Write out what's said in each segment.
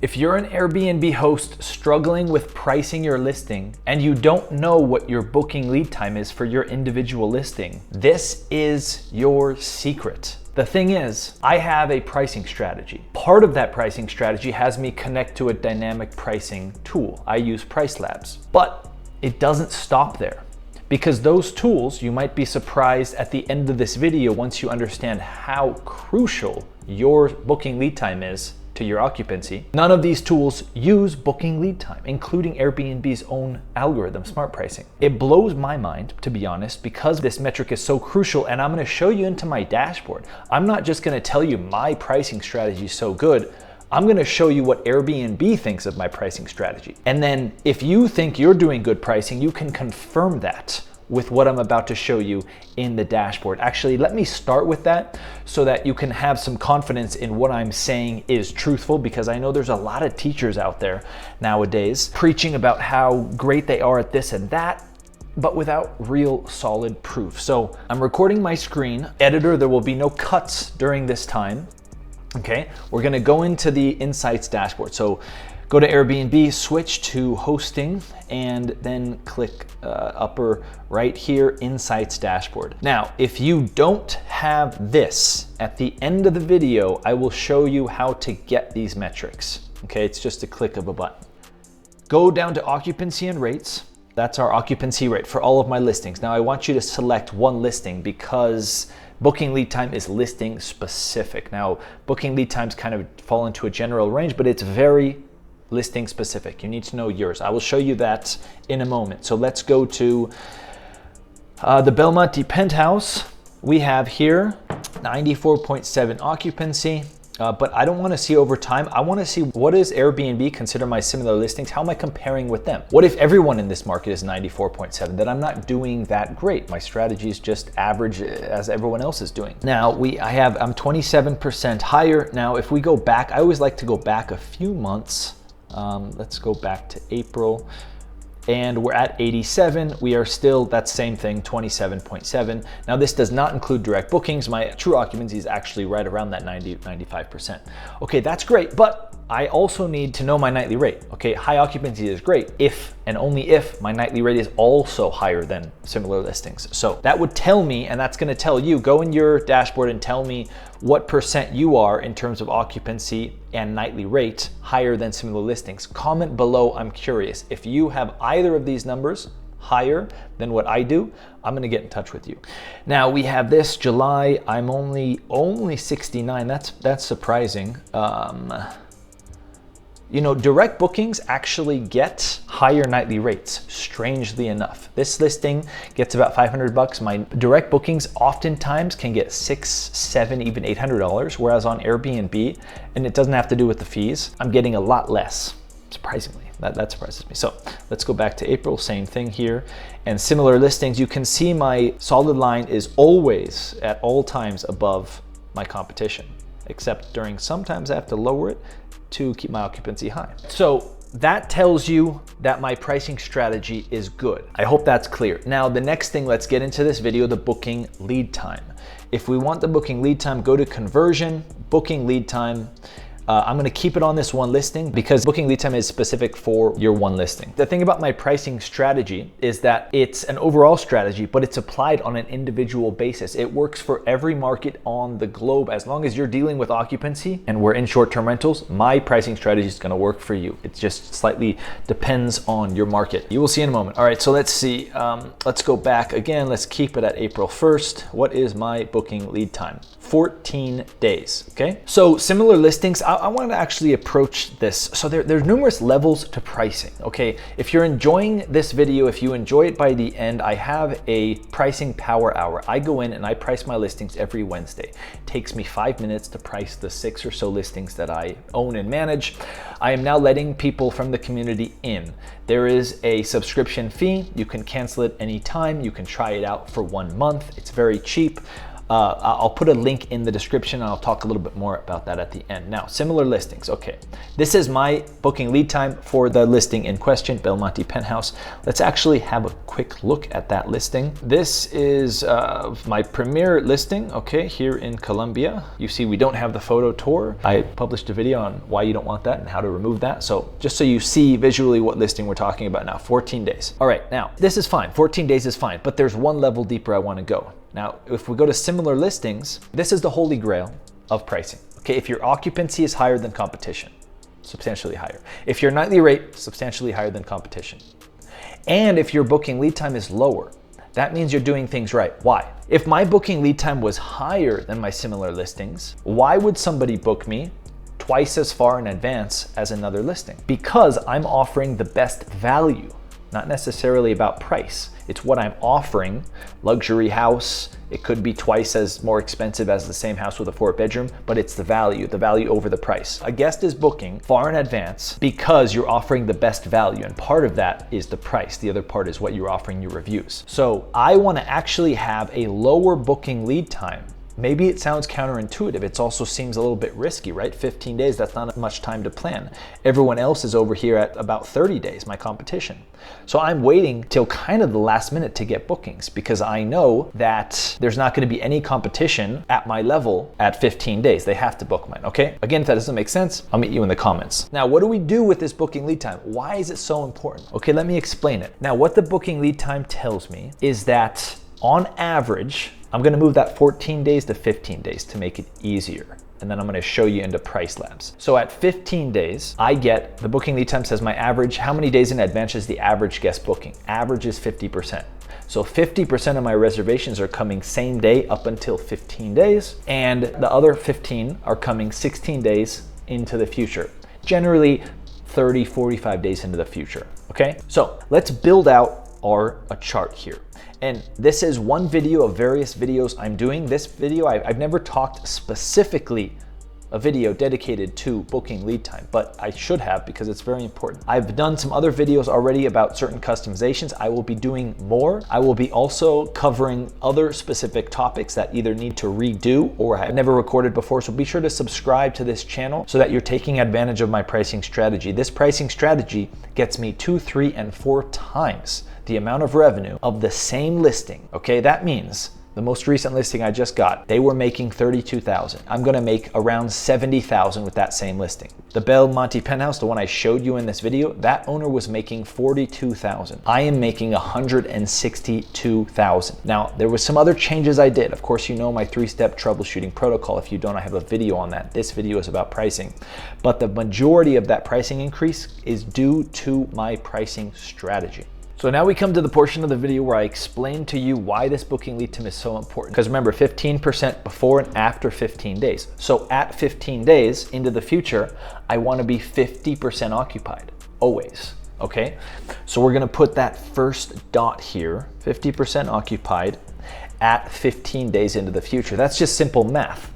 If you're an Airbnb host struggling with pricing your listing and you don't know what your booking lead time is for your individual listing, this is your secret. The thing is, I have a pricing strategy. Part of that pricing strategy has me connect to a dynamic pricing tool. I use PriceLabs, but it doesn't stop there. Because those tools, you might be surprised at the end of this video once you understand how crucial your booking lead time is to your occupancy. None of these tools use booking lead time, including Airbnb's own algorithm, Smart Pricing. It blows my mind, to be honest, because this metric is so crucial, and I'm gonna show you into my dashboard. I'm not just gonna tell you my pricing strategy is so good, I'm gonna show you what Airbnb thinks of my pricing strategy. And then if you think you're doing good pricing, you can confirm that with what I'm about to show you in the dashboard. Actually, let me start with that so that you can have some confidence in what I'm saying is truthful, because I know there's a lot of teachers out there nowadays preaching about how great they are at this and that, but without real solid proof. So I'm recording my screen. Editor, there will be no cuts during this time. Okay, we're gonna go into the Insights dashboard. So go to Airbnb, switch to hosting, and then click upper right here, Insights dashboard. Now, if you don't have this, at the end of the video, I will show you how to get these metrics. Okay, it's just a click of a button. Go down to occupancy and rates. That's our occupancy rate for all of my listings. Now I want you to select one listing because booking lead time is listing specific. Now, booking lead times kind of fall into a general range, but it's very listing specific. You need to know yours. I will show you that in a moment. So let's go to the Belmonte Penthouse. We have here 94.7 occupancy. But I don't want to see over time. I want to see, what does Airbnb consider my similar listings? How am I comparing with them? What if everyone in this market is 94.7? Then I'm not doing that great. My strategy is just average as everyone else is doing. Now I'm 27% higher. Now, if we go back, I always like to go back a few months. Let's go back to April. And we're at 87. We are still that same thing, 27.7. Now this does not include direct bookings. My true occupancy is actually right around that 95%. Okay, that's great, but I also need to know my nightly rate. Okay, high occupancy is great if and only if my nightly rate is also higher than similar listings. So that would tell me, and that's gonna tell you, go in your dashboard and tell me what percent you are in terms of occupancy and nightly rate higher than similar listings. Comment below, I'm curious. If you have either of these numbers higher than what I do, I'm gonna get in touch with you. Now we have this July, I'm only 69, that's surprising. You know, direct bookings actually get higher nightly rates, strangely enough. This listing gets about $500. My direct bookings oftentimes can get $600, $700, even $800, whereas on Airbnb, and it doesn't have to do with the fees, I'm getting a lot less, surprisingly. That surprises me. So let's go back to April, same thing here. And similar listings, you can see my solid line is always at all times above my competition, except during sometimes I have to lower it to keep my occupancy high. So that tells you that my pricing strategy is good. I hope that's clear. Now, the next thing, let's get into this video, the booking lead time. If we want the booking lead time, go to conversion, booking lead time. I'm gonna keep it on this one listing because booking lead time is specific for your one listing. The thing about my pricing strategy is that it's an overall strategy, but it's applied on an individual basis. It works for every market on the globe. As long as you're dealing with occupancy and we're in short-term rentals, my pricing strategy is gonna work for you. It just slightly depends on your market. You will see in a moment. All right, so let's see. Let's go back again. Let's keep it at April 1st. What is my booking lead time? 14 days, okay? So similar listings, I want to actually approach this. So there's numerous levels to pricing, okay? If you're enjoying this video, if you enjoy it by the end, I have a pricing power hour. I go in and I price my listings every Wednesday. It takes me 5 minutes to price the 6 or so listings that I own and manage. I am now letting people from the community in. There is a subscription fee. You can cancel it anytime. You can try it out for 1 month. It's very cheap. I'll put a link in the description and I'll talk a little bit more about that at the end. Now, similar listings. Okay, this is my booking lead time for the listing in question, Belmonte Penthouse. Let's actually have a quick look at that listing. This is my premier listing, okay, here in Colombia. You see we don't have the photo tour. I published a video on why you don't want that and how to remove that. So just so you see visually what listing we're talking about now, 14 days. All right, now this is fine, 14 days is fine, but there's one level deeper I wanna go. Now, if we go to similar listings, this is the holy grail of pricing. Okay, if your occupancy is higher than competition, substantially higher. If your nightly rate, substantially higher than competition. And if your booking lead time is lower, that means you're doing things right. Why? If my booking lead time was higher than my similar listings, why would somebody book me twice as far in advance as another listing? Because I'm offering the best value, not necessarily about price. It's what I'm offering. Luxury house, it could be twice as more expensive as the same house with a 4-bedroom, but it's the value over the price. A guest is booking far in advance because you're offering the best value, and part of that is the price. The other part is what you're offering your reviews. So I wanna actually have a lower booking lead time. Maybe it sounds counterintuitive. It also seems a little bit risky, right? 15 days, that's not much time to plan. Everyone else is over here at about 30 days, my competition. So I'm waiting till kind of the last minute to get bookings because I know that there's not gonna be any competition at my level at 15 days. They have to book mine, okay? Again, if that doesn't make sense, I'll meet you in the comments. Now, what do we do with this booking lead time? Why is it so important? Okay, let me explain it. Now, what the booking lead time tells me is that on average, I'm gonna move that 14 days to 15 days to make it easier. And then I'm gonna show you into PriceLabs. So at 15 days, I get, the booking lead time says my average, how many days in advance is the average guest booking? Average is 50%. So 50% of my reservations are coming same day up until 15 days, and the other 15 are coming 16 days into the future. Generally 30, 45 days into the future, okay? So let's build out a chart here. And this is one video of various videos I'm doing. This video, I've never talked specifically a video dedicated to booking lead time, but I should have because it's very important. I've done some other videos already about certain customizations. I will be doing more. I will be also covering other specific topics that either need to redo or I've never recorded before. So be sure to subscribe to this channel so that you're taking advantage of my pricing strategy. This pricing strategy gets me 2, 3, and 4 times the amount of revenue of the same listing. Okay, that means the most recent listing I just got, they were making $32,000. I'm gonna make around $70,000 with that same listing. The Belmonte Penthouse, the one I showed you in this video, that owner was making $42,000. I am making $162,000. Now, there was some other changes I did. Of course, you know my 3-step troubleshooting protocol. If you don't, I have a video on that. This video is about pricing. But the majority of that pricing increase is due to my pricing strategy. So now we come to the portion of the video where I explain to you why this booking lead time is so important. Because remember, 15% before and after 15 days. So at 15 days into the future, I want to be 50% occupied, always, okay? So we're gonna put that first dot here, 50% occupied at 15 days into the future. That's just simple math.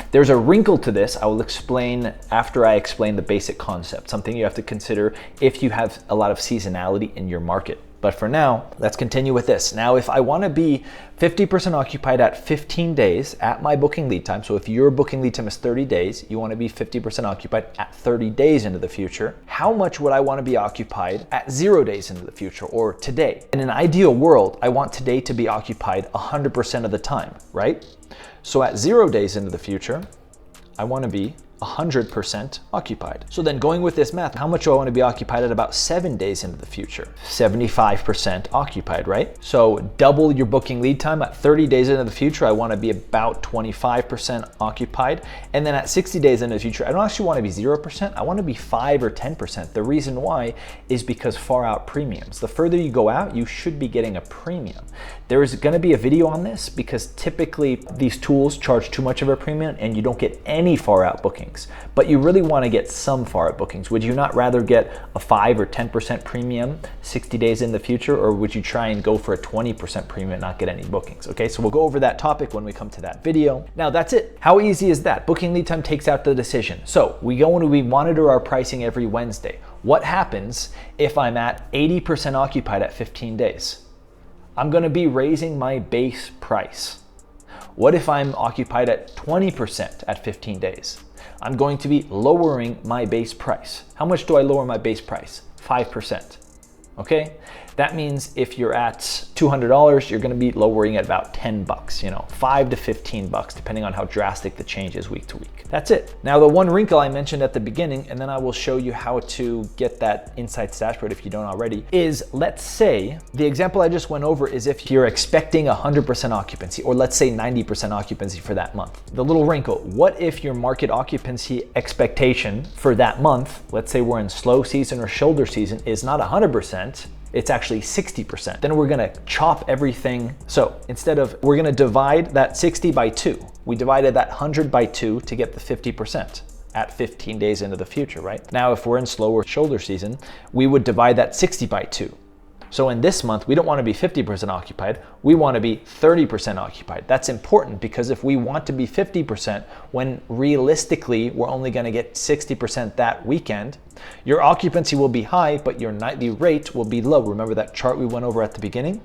There's a wrinkle to this I will explain after I explain the basic concept, something you have to consider if you have a lot of seasonality in your market. But for now, let's continue with this. Now, if I want to be 50% occupied at 15 days at my booking lead time, so if your booking lead time is 30 days, you want to be 50% occupied at 30 days into the future, how much would I want to be occupied at 0 days into the future or today? In an ideal world, I want today to be occupied 100% of the time, right? So at 0 days into the future, I want to be 100% occupied. So then going with this math, how much do I want to be occupied at about 7 days into the future? 75% occupied, right? So double your booking lead time at 30 days into the future, I want to be about 25% occupied. And then at 60 days into the future, I don't actually want to be 0%, I want to be 5 or 10%. The reason why is because far out premiums. The further you go out, you should be getting a premium. There is going to be a video on this because typically these tools charge too much of a premium and you don't get any far out bookings. But you really want to get some far out bookings. Would you not rather get a 5 or 10% premium 60 days in the future, or would you try and go for a 20% premium and not get any bookings? Okay, so we'll go over that topic when we come to that video. Now that's it. How easy is that? Booking lead time takes out the decision. So we monitor our pricing every Wednesday. What happens if I'm at 80% occupied at 15 days? I'm going to be raising my base price. What if I'm occupied at 20% at 15 days? I'm going to be lowering my base price. How much do I lower my base price? 5%. Okay? That means if you're at $200, you're gonna be lowering at about 10 bucks, you know, 5 to 15 bucks, depending on how drastic the change is week to week. That's it. Now, the one wrinkle I mentioned at the beginning, and then I will show you how to get that insights dashboard if you don't already, is let's say, the example I just went over is if you're expecting 100% occupancy, or let's say 90% occupancy for that month. The little wrinkle, what if your market occupancy expectation for that month, let's say we're in slow season or shoulder season, is not 100%, it's actually 60%. Then we're gonna chop everything. So instead of, we're gonna divide that 60 by 2. We divided that 100 by 2 to get the 50% at 15 days into the future, right? Now, if we're in slower shoulder season, we would divide that 60 by 2. So in this month, we don't want to be 50% occupied, we want to be 30% occupied. That's important because if we want to be 50% when realistically we're only going to get 60% that weekend, your occupancy will be high, but your nightly rate will be low. Remember that chart we went over at the beginning?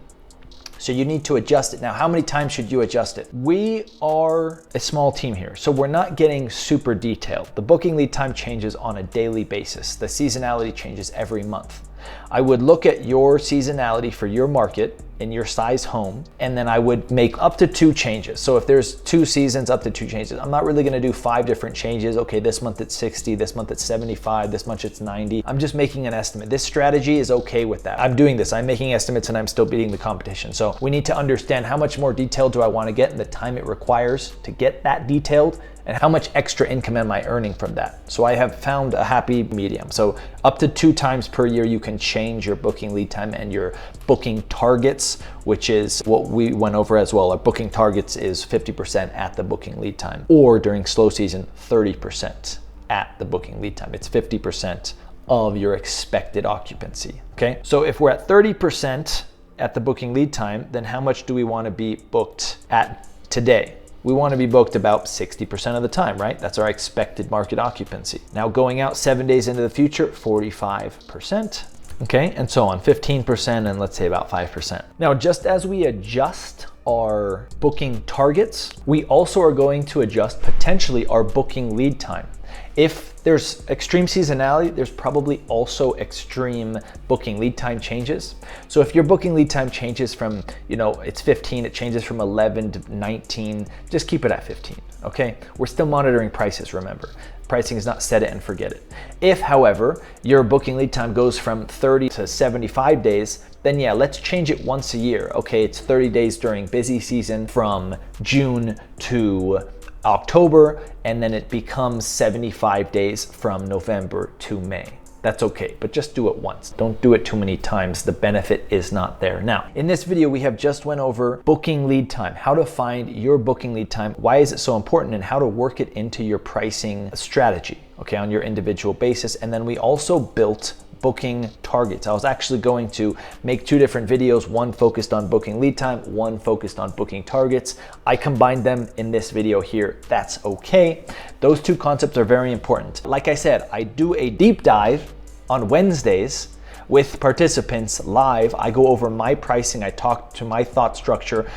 So you need to adjust it. Now, how many times should you adjust it? We are a small team here, so we're not getting super detailed. The booking lead time changes on a daily basis. The seasonality changes every month. I would look at your seasonality for your market in your size home, and then I would make up to 2 changes. So if there's 2 seasons, up to 2 changes. I'm not really gonna do 5 different changes. Okay, this month it's 60, this month it's 75, this month it's 90. I'm just making an estimate. This strategy is okay with that. I'm doing this, I'm making estimates and I'm still beating the competition. So we need to understand how much more detailed do I wanna get and the time it requires to get that detailed, and how much extra income am I earning from that? So I have found a happy medium. So up to 2 times per year, you can change your booking lead time and your booking targets, which is what we went over as well. Our booking targets is 50% at the booking lead time, or during slow season, 30% at the booking lead time. It's 50% of your expected occupancy, okay? So if we're at 30% at the booking lead time, then how much do we wanna be booked at today? We want to be booked about 60% of the time, right? That's our expected market occupancy. Now going out 7 days into the future, 45%, okay? And so on, 15%, and let's say about 5%. Now, just as we adjust our booking targets, we also are going to adjust potentially our booking lead time. If there's extreme seasonality, there's probably also extreme booking lead time changes. So if your booking lead time changes from, you know, it's 15, it changes from 11 to 19, just keep it at 15, okay? We're still monitoring prices, remember. Pricing is not set it and forget it. If, however, your booking lead time goes from 30 to 75 days, then yeah, let's change it once a year. Okay, it's 30 days during busy season from June to October, and then it becomes 75 days from November to May. That's okay, but just do it once. Don't do it too many times. The benefit is not there. Now, in this video, we have just went over booking lead time, how to find your booking lead time, why is it so important, and how to work it into your pricing strategy, okay, on your individual basis. And then we also built booking targets. I was actually going to make 2 different videos, one focused on booking lead time, one focused on booking targets. I combined them in this video here. That's okay. Those 2 concepts are very important. Like I said, I do a deep dive on Wednesdays with participants live. I go over my pricing, I talk to my thought structure,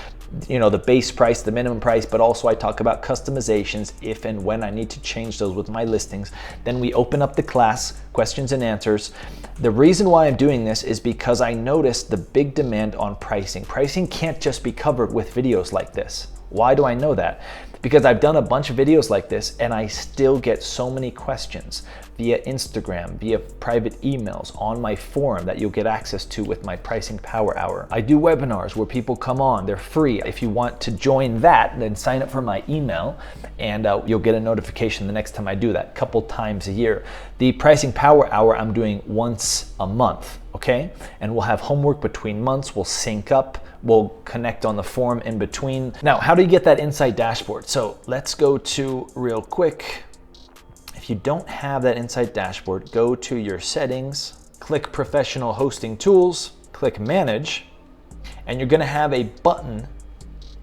you know, the base price, the minimum price, but also I talk about customizations if and when I need to change those with my listings. Then we open up the class, questions and answers. The reason why I'm doing this is because I noticed the big demand on pricing. Pricing can't just be covered with videos like this. Why do I know that? Because I've done a bunch of videos like this and I still get so many questions via Instagram, via private emails, on my forum that you'll get access to with my Pricing Power Hour. I do webinars where people come on, they're free. If you want to join that, then sign up for my email and you'll get a notification the next time I do that, a couple times a year. The Pricing Power Hour I'm doing once a month, okay? And we'll have homework between months, we'll sync up, we'll connect on the forum in between. Now, how do you get that insight dashboard? So let's go to real quick. If you don't have that insight dashboard, go to your settings, click professional hosting tools, click manage, and you're gonna have a button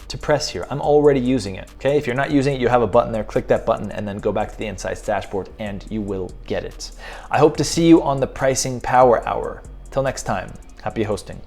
to press here. I'm already using it, okay? If you're not using it, you have a button there, click that button and then go back to the insights dashboard and you will get it. I hope to see you on the Pricing Power Hour. Till next time, happy hosting.